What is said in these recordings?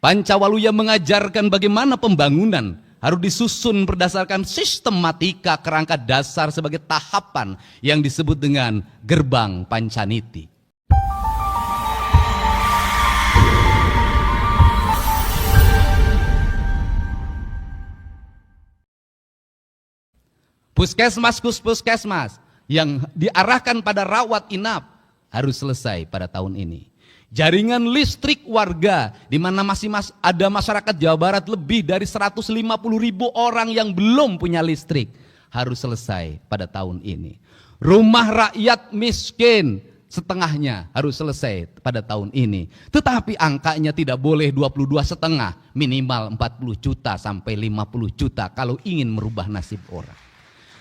Pancawaluya mengajarkan bagaimana pembangunan harus disusun berdasarkan sistematika kerangka dasar sebagai tahapan yang disebut dengan gerbang Pancaniti. Puskesmas yang diarahkan pada rawat inap harus selesai pada tahun ini. Jaringan listrik warga di mana masih ada masyarakat Jawa Barat lebih dari 150.000 orang yang belum punya listrik harus selesai pada tahun ini. Rumah rakyat miskin setengahnya harus selesai pada tahun ini. Tetapi angkanya tidak boleh 22,5, minimal 40 juta sampai 50 juta kalau ingin merubah nasib orang.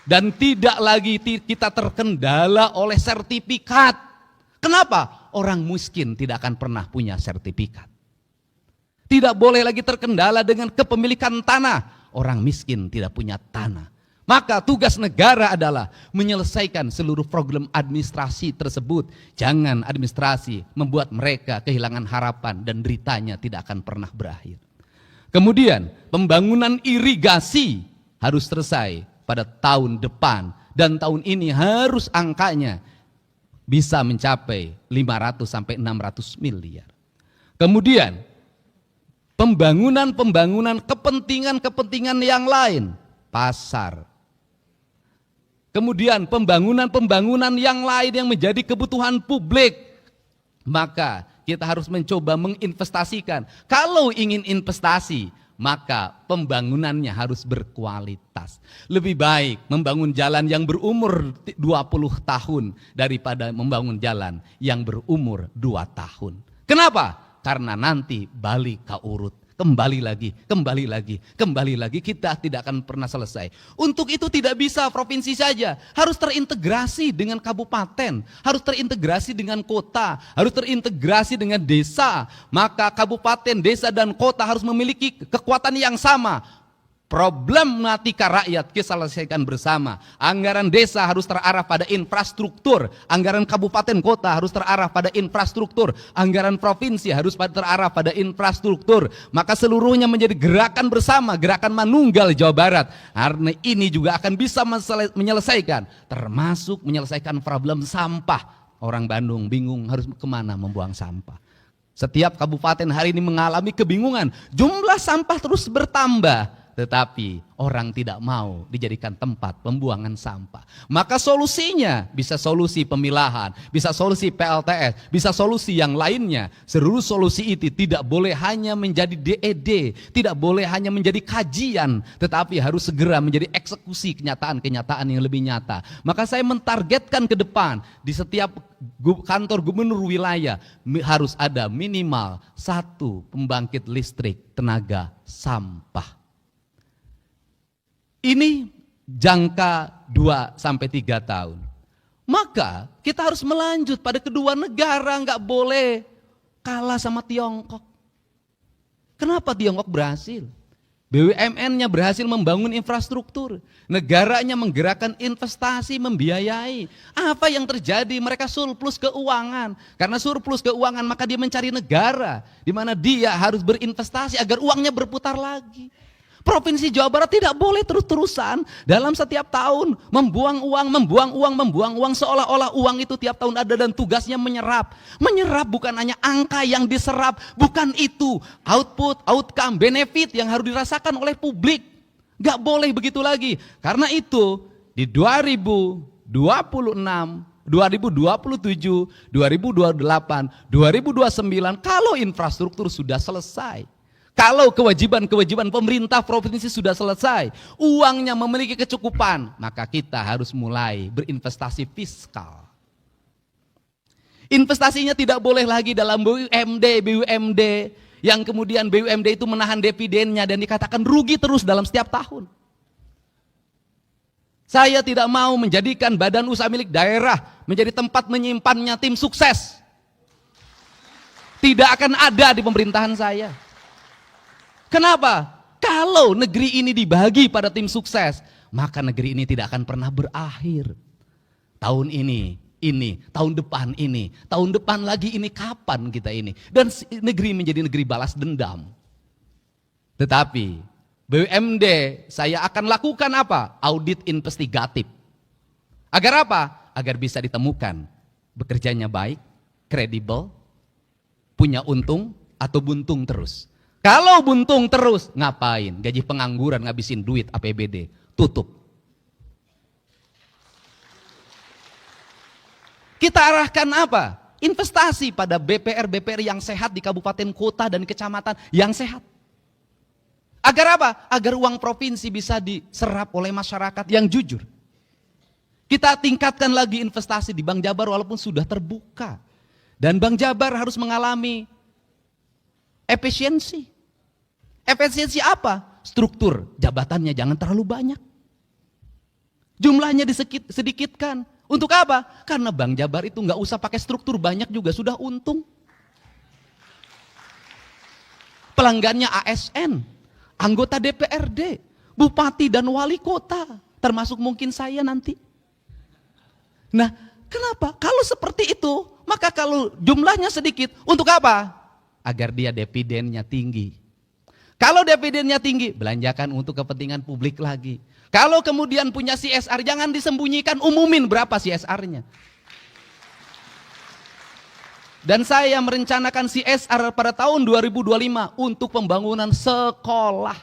Dan tidak lagi kita terkendala oleh sertifikat. Kenapa? Orang miskin tidak akan pernah punya sertifikat. Tidak boleh lagi terkendala dengan kepemilikan tanah. Orang miskin tidak punya tanah. Maka tugas negara adalah menyelesaikan seluruh program administrasi tersebut. Jangan administrasi membuat mereka kehilangan harapan dan deritanya tidak akan pernah berakhir. Kemudian pembangunan irigasi harus selesai pada tahun depan. Dan tahun ini harus angkanya bisa mencapai 500 sampai 600 miliar. Kemudian pembangunan kepentingan yang lain, pasar. Kemudian pembangunan yang lain yang menjadi kebutuhan publik. Maka kita harus mencoba menginvestasikan. Kalau ingin investasi, maka pembangunannya harus berkualitas. Lebih baik membangun jalan yang berumur 20 tahun daripada membangun jalan yang berumur 2 tahun. Kenapa? Karena nanti balik ke urut. Kembali lagi, kita tidak akan pernah selesai. Untuk itu tidak bisa provinsi saja, harus terintegrasi dengan kabupaten, harus terintegrasi dengan kota, harus terintegrasi dengan desa. Maka kabupaten, desa dan kota harus memiliki kekuatan yang sama. Problematika rakyat kita selesaikan bersama. Anggaran desa harus terarah pada infrastruktur. Anggaran kabupaten kota harus terarah pada infrastruktur. Anggaran provinsi harus terarah pada infrastruktur. Maka seluruhnya menjadi gerakan bersama, gerakan manunggal Jawa Barat. Karena ini juga akan bisa menyelesaikan, termasuk menyelesaikan problem sampah. Orang Bandung bingung harus kemana membuang sampah. Setiap kabupaten hari ini mengalami kebingungan. Jumlah sampah terus bertambah. Tetapi orang tidak mau dijadikan tempat pembuangan sampah. Maka solusinya bisa solusi pemilahan, bisa solusi PLTS, bisa solusi yang lainnya. Seluruh solusi itu tidak boleh hanya menjadi DED, tidak boleh hanya menjadi kajian, tetapi harus segera menjadi eksekusi kenyataan-kenyataan yang lebih nyata. Maka saya mentargetkan ke depan di setiap kantor gubernur wilayah harus ada minimal 1 pembangkit listrik tenaga sampah. Ini jangka 2 sampai 3 tahun. Maka kita harus melanjut pada kedua negara, nggak boleh kalah sama Tiongkok. Kenapa Tiongkok berhasil? BUMN-nya berhasil membangun infrastruktur. Negaranya menggerakkan investasi, membiayai. Apa yang terjadi? Mereka surplus keuangan. Karena surplus keuangan maka dia mencari negara di mana dia harus berinvestasi agar uangnya berputar lagi. Provinsi Jawa Barat tidak boleh terus-terusan dalam setiap tahun membuang uang seolah-olah uang itu tiap tahun ada dan tugasnya menyerap. Menyerap bukan hanya angka yang diserap, bukan itu. Output, outcome, benefit yang harus dirasakan oleh publik. Gak boleh begitu lagi. Karena itu di 2026, 2027, 2028, 2029 kalau infrastruktur sudah selesai. Kalau kewajiban-kewajiban pemerintah provinsi sudah selesai, uangnya memiliki kecukupan, maka kita harus mulai berinvestasi fiskal. Investasinya tidak boleh lagi dalam BUMD, yang kemudian BUMD itu menahan dividennya dan dikatakan rugi terus dalam setiap tahun. Saya tidak mau menjadikan badan usaha milik daerah menjadi tempat menyimpannya tim sukses. Tidak akan ada di pemerintahan saya. Kenapa? Kalau negeri ini dibagi pada tim sukses, maka negeri ini tidak akan pernah berakhir. Tahun ini, tahun depan lagi ini, kapan kita ini? Dan negeri menjadi negeri balas dendam. Tetapi BUMD saya akan lakukan apa? Audit investigatif. Agar apa? Agar bisa ditemukan bekerjanya baik, kredibel, punya untung atau buntung terus. Kalau buntung terus, ngapain? Gaji pengangguran, ngabisin duit APBD, tutup. Kita arahkan apa? Investasi pada BPR-BPR yang sehat di kabupaten kota dan kecamatan yang sehat. Agar apa? Agar uang provinsi bisa diserap oleh masyarakat yang jujur. Kita tingkatkan lagi investasi di Bank Jabar walaupun sudah terbuka. Dan Bank Jabar harus mengalami efisiensi. Efisiensi apa? Struktur jabatannya jangan terlalu banyak. Jumlahnya disedikitkan. Untuk apa? Karena Bank Jabar itu nggak usah pakai struktur banyak juga sudah untung. Pelanggannya ASN, anggota DPRD, bupati dan wali kota, termasuk mungkin saya nanti. Nah, kenapa? Kalau seperti itu, maka kalau jumlahnya sedikit, untuk apa? Agar dia dividennya tinggi. Kalau dividennya tinggi, belanjakan untuk kepentingan publik lagi. Kalau kemudian punya CSR, jangan disembunyikan, umumin berapa CSR-nya. Dan saya merencanakan CSR pada tahun 2025 untuk pembangunan sekolah.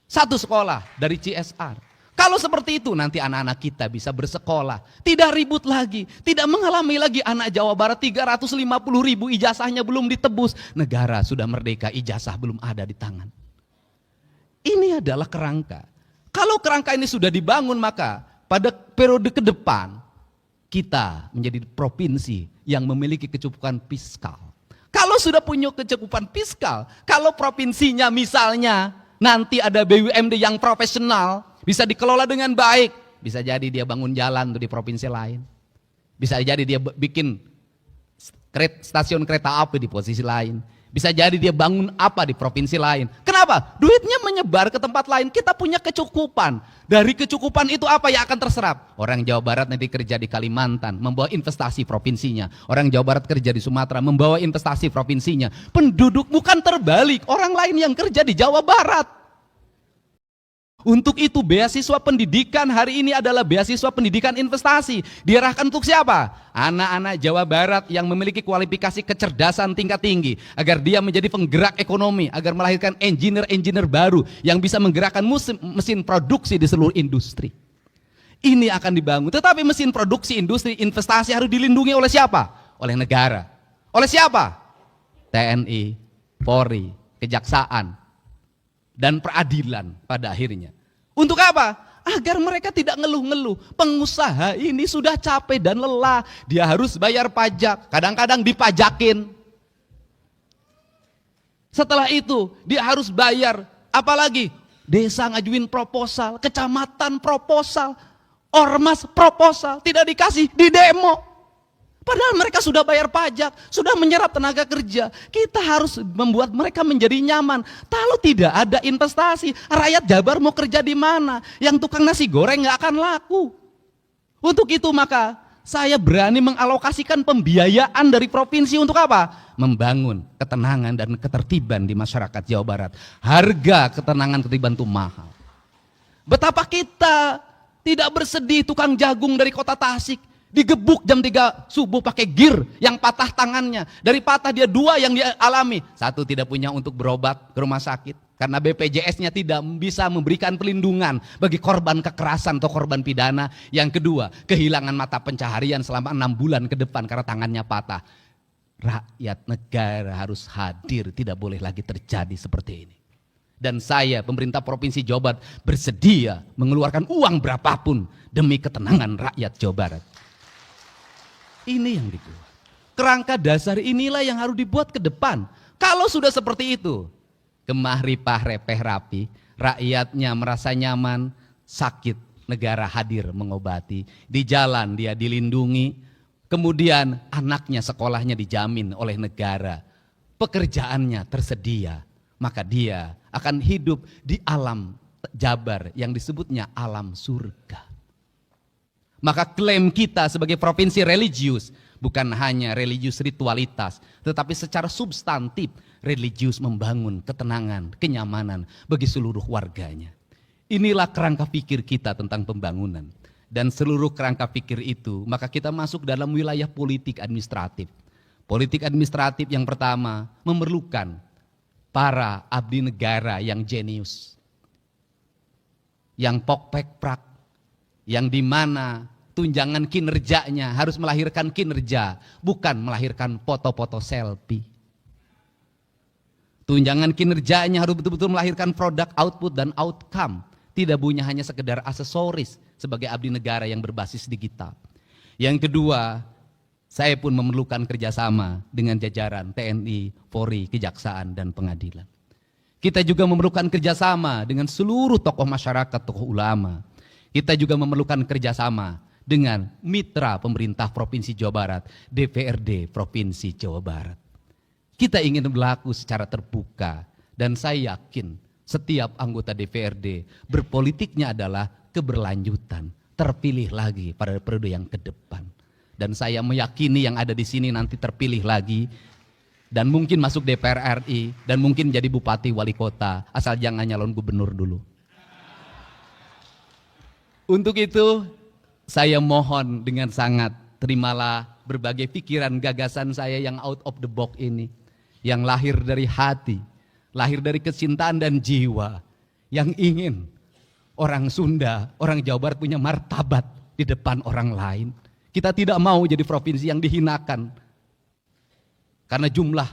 Satu sekolah dari CSR. Kalau seperti itu nanti anak-anak kita bisa bersekolah. Tidak ribut lagi, tidak mengalami lagi anak Jawa Barat 350.000 ijazahnya belum ditebus. Negara sudah merdeka, ijazah belum ada di tangan. Ini adalah kerangka. Kalau kerangka ini sudah dibangun, maka pada periode ke depan kita menjadi provinsi yang memiliki kecukupan fiskal. Kalau sudah punya kecukupan fiskal, kalau provinsinya misalnya nanti ada BUMD yang profesional, bisa dikelola dengan baik, bisa jadi dia bangun jalan di provinsi lain. Bisa jadi dia bikin stasiun kereta api di posisi lain. Bisa jadi dia bangun apa di provinsi lain. Kenapa? Duitnya menyebar ke tempat lain. Kita punya kecukupan. Dari kecukupan itu apa yang akan terserap? Orang Jawa Barat nanti kerja di Kalimantan, membawa investasi provinsinya. Orang Jawa Barat kerja di Sumatera, membawa investasi provinsinya. Penduduk bukan terbalik. Orang lain yang kerja di Jawa Barat. Untuk itu beasiswa pendidikan hari ini adalah beasiswa pendidikan investasi. Diarahkan untuk siapa? Anak-anak Jawa Barat yang memiliki kualifikasi kecerdasan tingkat tinggi. Agar dia menjadi penggerak ekonomi. Agar melahirkan engineer-engineer baru yang bisa menggerakkan mesin produksi di seluruh industri. Ini akan dibangun. Tetapi mesin produksi industri investasi harus dilindungi oleh siapa? Oleh negara. Oleh siapa? TNI, Polri, Kejaksaan, dan peradilan pada akhirnya. Untuk apa? Agar mereka tidak ngeluh-ngeluh. Pengusaha ini sudah capek dan lelah. Dia harus bayar pajak. Kadang-kadang dipajakin. Setelah itu dia harus bayar. Apalagi? Desa ngajuin proposal. Kecamatan proposal. Ormas proposal. Tidak dikasih, di demo. Padahal mereka sudah bayar pajak, sudah menyerap tenaga kerja. Kita harus membuat mereka menjadi nyaman. Kalau tidak ada investasi, rakyat Jabar mau kerja di mana? Yang tukang nasi goreng nggak akan laku. Untuk itu maka saya berani mengalokasikan pembiayaan dari provinsi untuk apa? Membangun ketenangan dan ketertiban di masyarakat Jawa Barat. Harga ketenangan ketertiban itu mahal. Betapa kita tidak bersedih tukang jagung dari kota Tasik digebuk jam 3 subuh pakai gear yang patah tangannya. Dari patah dia 2 yang dia alami. 1 tidak punya untuk berobat ke rumah sakit. Karena BPJS-nya tidak bisa memberikan perlindungan bagi korban kekerasan atau korban pidana. Yang kedua, kehilangan mata pencaharian selama 6 bulan ke depan karena tangannya patah. Rakyat negara harus hadir, tidak boleh lagi terjadi seperti ini. Dan saya, pemerintah Provinsi Jawa Barat, bersedia mengeluarkan uang berapapun demi ketenangan rakyat Jawa Barat. Ini yang dibuat. Kerangka dasar inilah yang harus dibuat ke depan. Kalau sudah seperti itu, gemah ripah repeh rapi, rakyatnya merasa nyaman, sakit, negara hadir mengobati. Di jalan dia dilindungi, kemudian anaknya sekolahnya dijamin oleh negara. Pekerjaannya tersedia, maka dia akan hidup di alam Jabar yang disebutnya alam surga. Maka klaim kita sebagai provinsi religius bukan hanya religius ritualitas, tetapi secara substantif religius membangun ketenangan, kenyamanan bagi seluruh warganya. Inilah kerangka pikir kita tentang pembangunan. Dan seluruh kerangka pikir itu, maka kita masuk dalam wilayah politik administratif. Politik administratif yang pertama memerlukan para abdi negara yang jenius, yang pok-pek-prak, yang dimana tunjangan kinerjanya harus melahirkan kinerja, bukan melahirkan foto-foto selfie. Tunjangan kinerjanya harus betul-betul melahirkan produk, output, dan outcome. Tidak punya hanya sekedar aksesoris sebagai abdi negara yang berbasis digital. Yang kedua, saya pun memerlukan kerjasama dengan jajaran TNI, Polri, Kejaksaan, dan Pengadilan. Kita juga memerlukan kerjasama dengan seluruh tokoh masyarakat, tokoh ulama. Kita juga memerlukan kerjasama dengan mitra pemerintah Provinsi Jawa Barat, DPRD Provinsi Jawa Barat. Kita ingin berlaku secara terbuka, dan saya yakin setiap anggota DPRD berpolitiknya adalah keberlanjutan, terpilih lagi pada periode yang ke depan. Dan saya meyakini yang ada di sini nanti terpilih lagi dan mungkin masuk DPR RI dan mungkin jadi bupati wali kota, asal jangan nyalon gubernur dulu. Untuk itu saya mohon dengan sangat, terimalah berbagai pikiran gagasan saya yang out of the box ini, yang lahir dari hati, lahir dari kecintaan dan jiwa, yang ingin orang Sunda, orang Jawa Barat punya martabat di depan orang lain. Kita tidak mau jadi provinsi yang dihinakan karena jumlah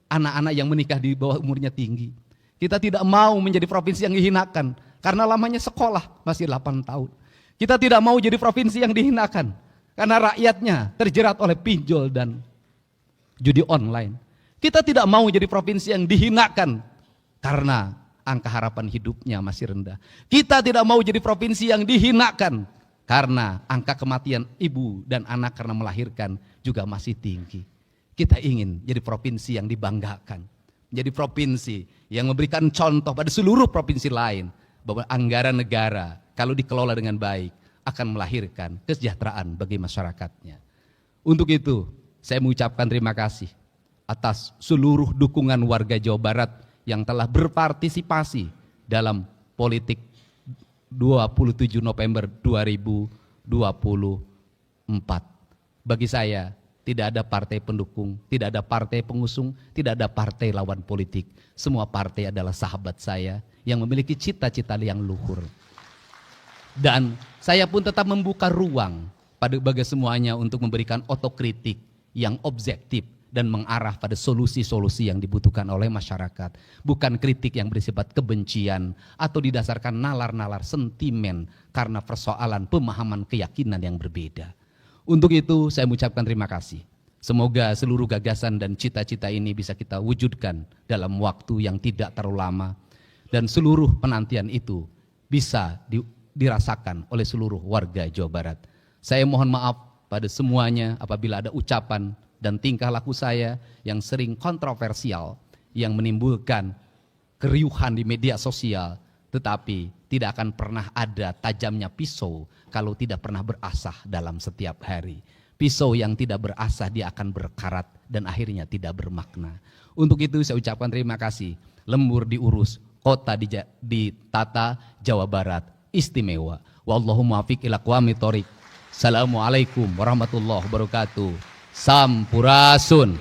anak-anak yang menikah di bawah umurnya tinggi. Kita tidak mau menjadi provinsi yang dihinakan karena lamanya sekolah masih 8 tahun. Kita tidak mau jadi provinsi yang dihinakan karena rakyatnya terjerat oleh pinjol dan judi online. Kita tidak mau jadi provinsi yang dihinakan karena angka harapan hidupnya masih rendah. Kita tidak mau jadi provinsi yang dihinakan karena angka kematian ibu dan anak karena melahirkan juga masih tinggi. Kita ingin jadi provinsi yang dibanggakan, menjadi provinsi yang memberikan contoh pada seluruh provinsi lain bahwa anggaran negara kalau dikelola dengan baik akan melahirkan kesejahteraan bagi masyarakatnya. Untuk itu saya mengucapkan terima kasih atas seluruh dukungan warga Jawa Barat yang telah berpartisipasi dalam politik 27 November 2024. Bagi saya, tidak ada partai pendukung, tidak ada partai pengusung, tidak ada partai lawan politik. Semua partai adalah sahabat saya yang memiliki cita-cita yang luhur. Dan saya pun tetap membuka ruang bagi semuanya untuk memberikan otokritik yang objektif dan mengarah pada solusi-solusi yang dibutuhkan oleh masyarakat. Bukan kritik yang bersifat kebencian atau didasarkan nalar-nalar sentimen karena persoalan pemahaman keyakinan yang berbeda. Untuk itu saya mengucapkan terima kasih. Semoga seluruh gagasan dan cita-cita ini bisa kita wujudkan dalam waktu yang tidak terlalu lama. Dan seluruh penantian itu bisa dirasakan oleh seluruh warga Jawa Barat. Saya mohon maaf pada semuanya apabila ada ucapan dan tingkah laku saya yang sering kontroversial, yang menimbulkan keriuhan di media sosial, tetapi tidak akan pernah ada tajamnya pisau kalau tidak pernah berasah dalam setiap hari. Pisau yang tidak berasah dia akan berkarat dan akhirnya tidak bermakna. Untuk itu saya ucapkan terima kasih. Lembur diurus, kota ditata, Jawa Barat istimewa. Wallahu muwaffiq ila aqwamit thoriq. Assalamualaikum warahmatullahi wabarakatuh. Sampurasun.